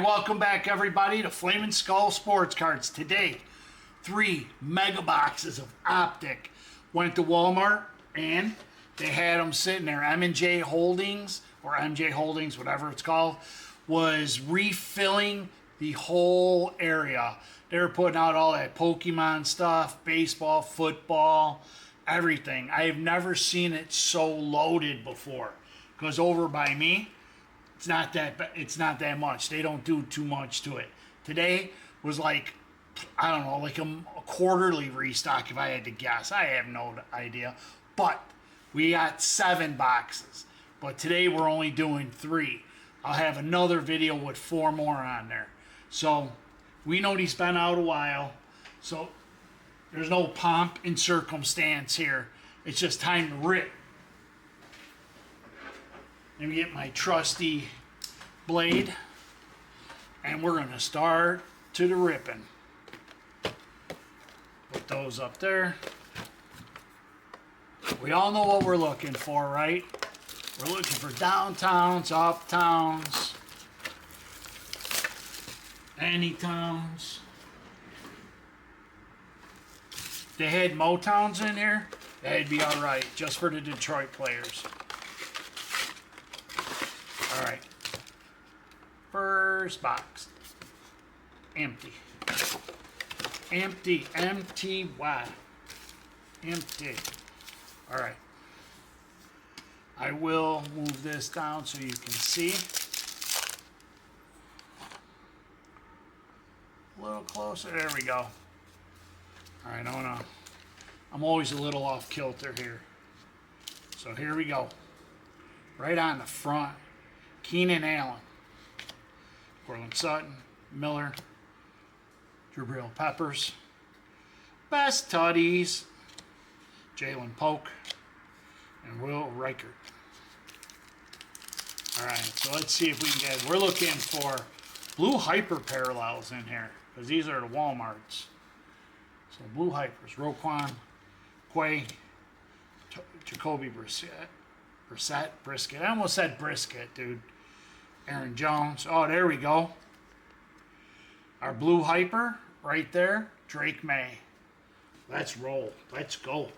welcome back everybody to Flamin' Skull Sports Cards. Today, 3 mega boxes of Optic. Went to Walmart and they had them sitting there. M&J Holdings, or MJ Holdings, whatever it's called, was refilling the whole area. They were putting out all that Pokemon stuff, baseball, football, everything. I have never seen it so loaded before. Because over by me, it's not that much. They don't do too much to it. Today was like, I don't know, like a quarterly restock if I had to guess. I have no idea. But we got 7 boxes. But today we're only doing 3. I'll have another video with 4 more on there. So we know he's been out a while. So there's no pomp and circumstance here. It's just time to rip. Let me get my trusty blade, and we're going to start to the ripping. Put those up there. We all know what we're looking for, right? We're looking for downtowns, uptowns, anytowns. If they had Motowns in here, that'd be alright, just for the Detroit players. Alright. First box. Empty. Empty. M-T-Y. Empty. Alright. I will move this down so you can see. A little closer. There we go. Alright, I'm always a little off kilter here. So here we go. Right on the front. Keenan Allen, Cortland Sutton, Miller, Jabril Peppers, Best Tutties, Jalen Polk, and Will Reichert. Alright, so let's see if we can get, we're looking for blue hyper parallels in here, because these are the Walmarts. So blue hypers, Roquan, Quay, Jacoby Brisket. I almost said brisket, dude. Aaron Jones. Oh, there we go. Our blue hyper right there. Drake May. Let's roll. Let's go.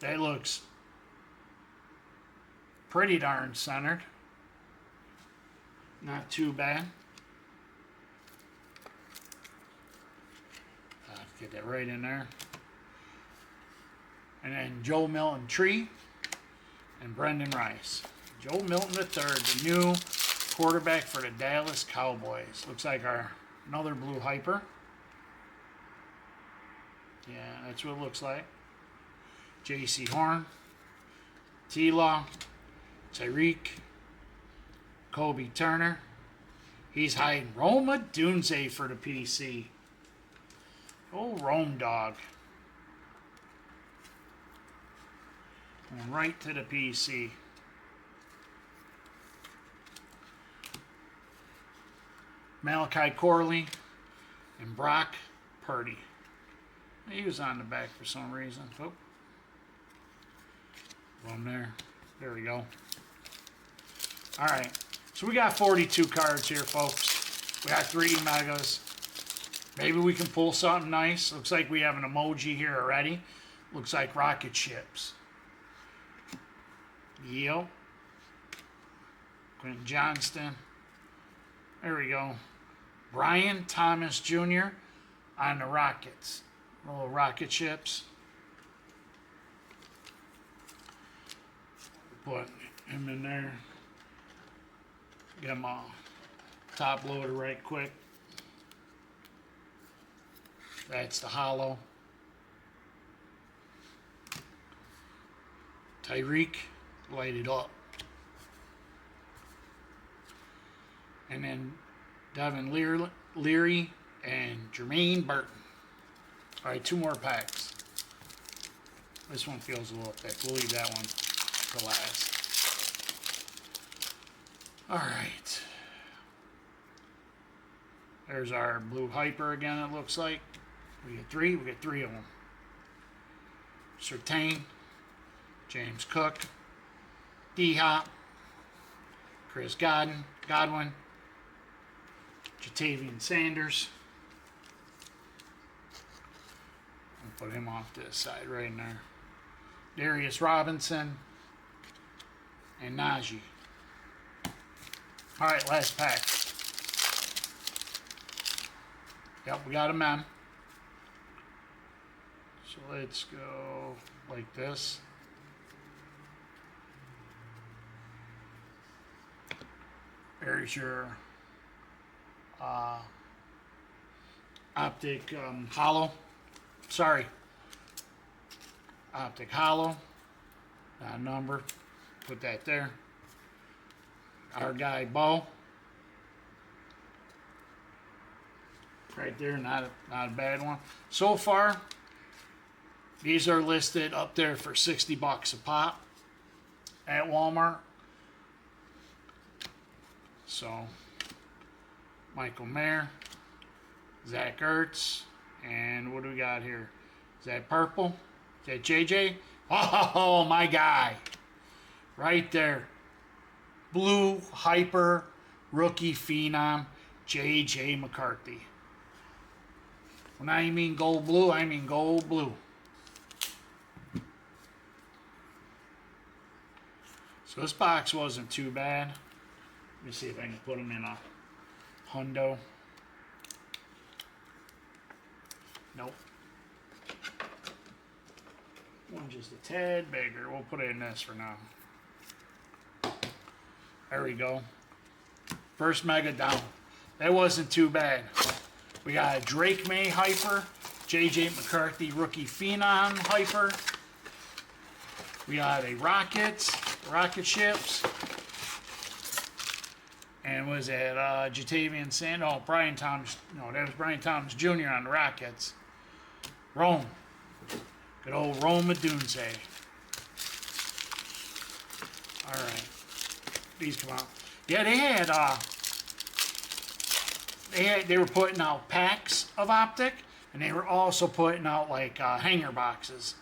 That looks pretty darn centered. Not too bad. Get that right in there. And then Joe Milton Tree and Brendan Rice. Joe Milton III, the new quarterback for the Dallas Cowboys. Looks like another blue hyper. Yeah, that's what it looks like. J.C. Horn, T-Law, Tyreek, Kobe Turner. He's hiding. Roma Dunze for the PC. Oh, Rome Dog. And right to the PC. Malachi Corley and Brock Purdy. He was on the back for some reason. Oh. One there. There we go. Alright. So we got 42 cards here, folks. We got 3 megas. Maybe we can pull something nice. Looks like we have an emoji here already. Looks like rocket ships. Yep. Quentin Johnston. There we go. Brian Thomas Jr. on the Rockets. Little rocket ships. Put him in there. Get him all top loaded right quick. That's the hollow. Tyreek. Light it up. And then Devin Leary and Jermaine Burton. Alright, 2 more packs. This one feels a little thick. We'll leave that one for last. Alright. There's our blue hyper again, it looks like. We get 3 of them. Surtain, James Cook, D-Hop, Chris Godwin, Jatavian Sanders. I'll put him off to the side right in there. Darius Robinson and Najee. All right, last pack. Yep, we got a mem. So let's go like this. There's your Optic Hollow. Sorry. Optic Hollow. Number. Put that there. Our guy Bo. Right there, not a bad one. So far, these are listed up there for $60 a pop at Walmart. So, Michael Mayer, Zach Ertz, and what do we got here? Is that purple? Is that JJ? Oh, my guy. Right there. Blue Hyper Rookie Phenom, JJ McCarthy. When I mean gold blue, I mean gold blue. So this box wasn't too bad. Let me see if I can put them in a hundo. Nope. One just a tad bigger. We'll put it in this for now. There we go. First mega down. That wasn't too bad. We got a Drake May Hyper, JJ McCarthy Rookie Phenom Hyper. We got a Rocket Ships. And was that Jatavian Sand? Oh, Brian Thomas. No, that was Brian Thomas Jr. on the Rockets. Rome. Good old Rome Odunze. All right. These come out. Yeah, they were putting out packs of Optic, and they were also putting out like hanger boxes.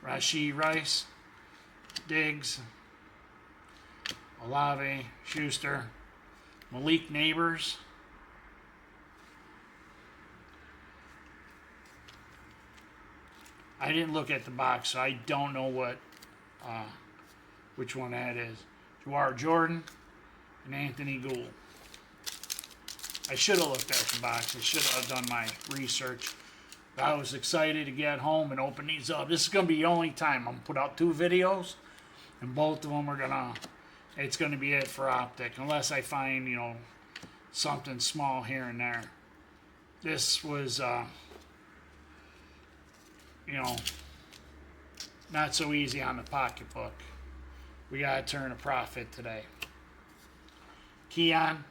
Rashee Rice, Diggs, Olave, Schuster, Malik Neighbors. I didn't look at the box, so I don't know which one that is. Jawar Jordan and Anthony Gould. I should have looked at the box. I should have done my research. But I was excited to get home and open these up. This is going to be the only time I'm going to put out 2 videos. And both of them are it's going to be it for Optic. Unless I find, something small here and there. This was, not so easy on the pocketbook. We got to turn a profit today. Keon.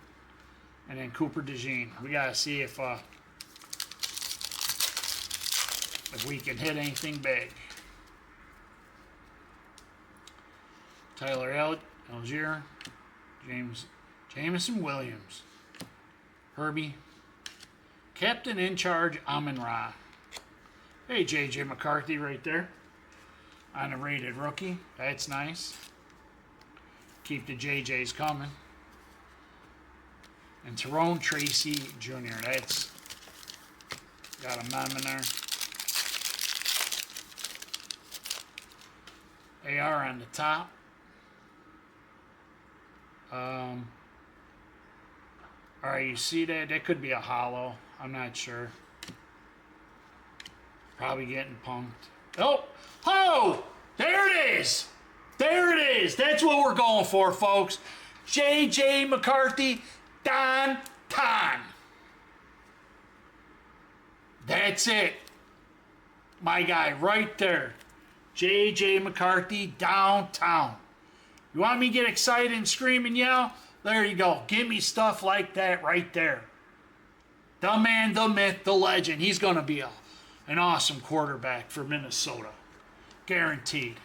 And then Cooper DeJean. We got to see if we can hit anything big. Tyler Algier. Jameson Williams. Herbie. Captain in charge, Amon-Ra. Hey, JJ McCarthy right there. On a rated rookie. That's nice. Keep the JJs coming. And Tyrone Tracy Jr. That's got a mem in there. AR on the top. Alright, you see that? That could be a hollow. I'm not sure. Probably getting punked. Oh! There it is! There it is! That's what we're going for, folks. JJ McCarthy. Downtown. That's it. My guy right there. JJ McCarthy, downtown. You want me to get excited and scream and yell? There you go. Give me stuff like that right there. The man, the myth, the legend. He's going to be an awesome quarterback for Minnesota. Guaranteed.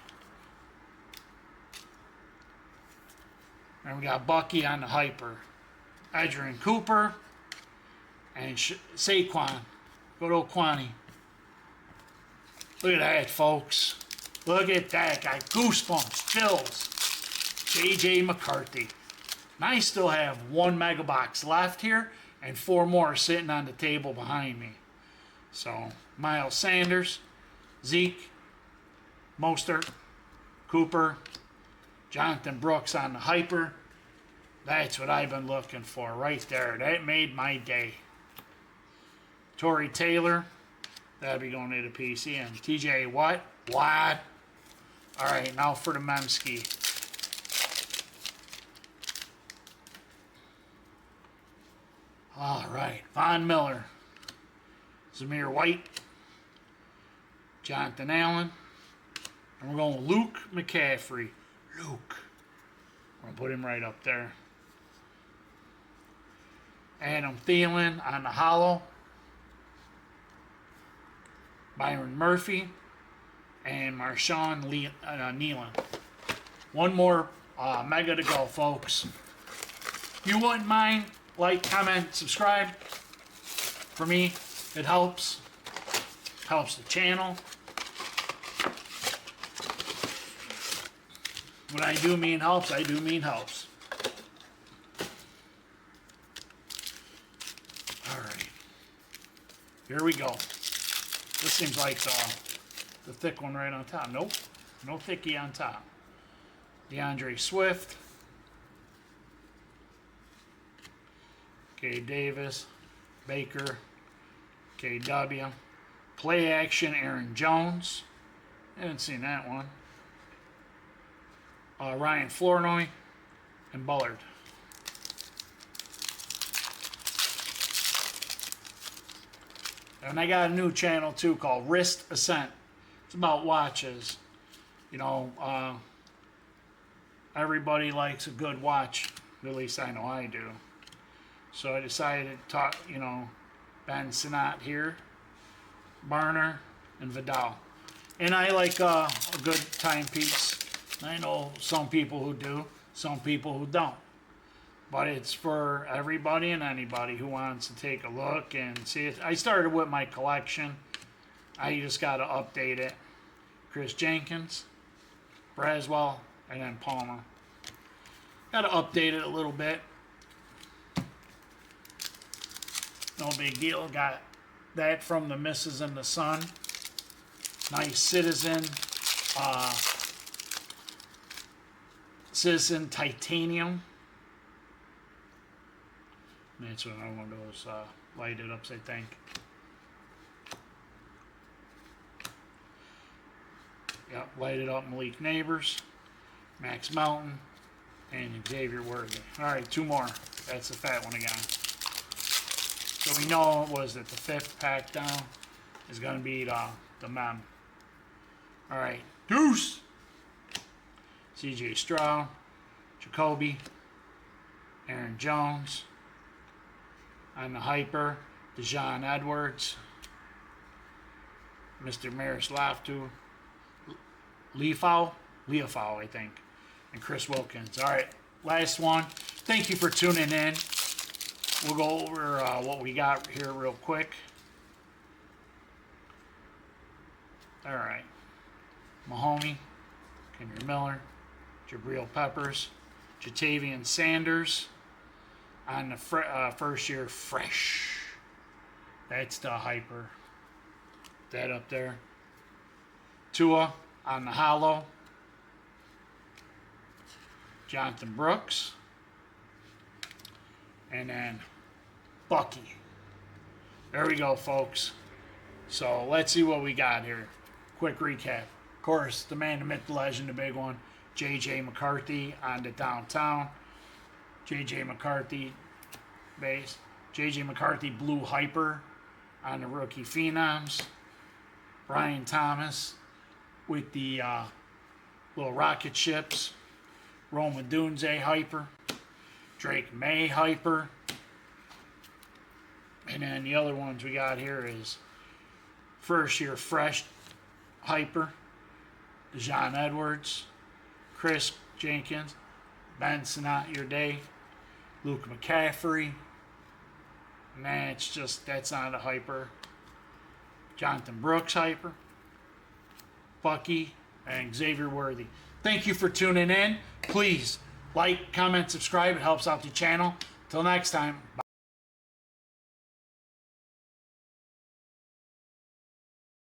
And we got Bucky on the Hyper. Adrian Cooper and Saquon. Good old Kwani. Look at that, folks. Look at that. Got goosebumps, chills. J.J. McCarthy. And I still have 1 mega box left here and 4 more sitting on the table behind me. So, Miles Sanders, Zeke, Mostert, Cooper, Jonathan Brooks on the hyper. That's what I've been looking for right there. That made my day. Torrey Taylor, that'll be going to the PC. And TJ Watt. All right, now for the Memski. All right, Von Miller, Zamir White, Jonathan Allen, and we're going Luke McCaffrey. Luke. I'm going to put him right up there. Adam Thielen on the hollow. Byron Murphy and Marshawn Nealon. 1 more mega to go, folks. If you wouldn't mind, like, comment, subscribe. For me, it helps. Helps the channel. When I do mean helps, I do mean helps. Alright. Here we go. This seems like the thick one right on top. Nope. No thickie on top. DeAndre Swift. Gabe Davis. Baker. KW. Play action Aaron Jones. Haven't seen that one. Ryan Flournoy and Bullard. And I got a new channel too called Wrist Ascent. It's about watches. You know, everybody likes a good watch. At least I know I do. So I decided to talk, you know, Ben Sinnott here, Barner, and Vidal. And I like a good timepiece. I know some people who do, some people who don't. But it's for everybody and anybody who wants to take a look and see it. I started with my collection. I just got to update it. Chris Jenkins, Braswell, and then Palmer. Got to update it a little bit. No big deal. Got that from the Misses in the Sun. Nice Citizen Titanium. That's what one of those lighted ups, I think. Yep, lighted up Malik Neighbors, Max Mountain, and Xavier Worthy. All right, 2 more. That's the fat one again. So we know it was that the 5th pack down is going to be the Mem. All right, Deuce. CJ Stroud, Jacoby, Aaron Jones. On the hyper, Dejon Edwards, Mr. Maris Laftu, Leafau, I think, and Chris Wilkins. All right, last one. Thank you for tuning in. We'll go over what we got here real quick. All right, Mahomey, Kendrick Miller, Jabril Peppers, Jatavian Sanders. On the first year fresh. That's the hyper. That up there. Tua on the hollow. Jonathan Brooks. And then Bucky. There we go, folks. So let's see what we got here. Quick recap. Of course, the man, the myth, the legend, the big one. J.J. McCarthy on the downtown. J.J. McCarthy base. J.J. McCarthy blue hyper on the rookie phenoms. Brian Thomas with the little rocket ships. Roman Dunze hyper. Drake May hyper. And then the other ones we got here is first year fresh hyper. Dejon Edwards. Chris Jenkins. Ben Sinnott, your day. Luke McCaffrey. Nah, it's just, that's not a hyper. Jonathan Brooks hyper. Bucky and Xavier Worthy. Thank you for tuning in. Please like, comment, subscribe. It helps out the channel. Till next time. Bye.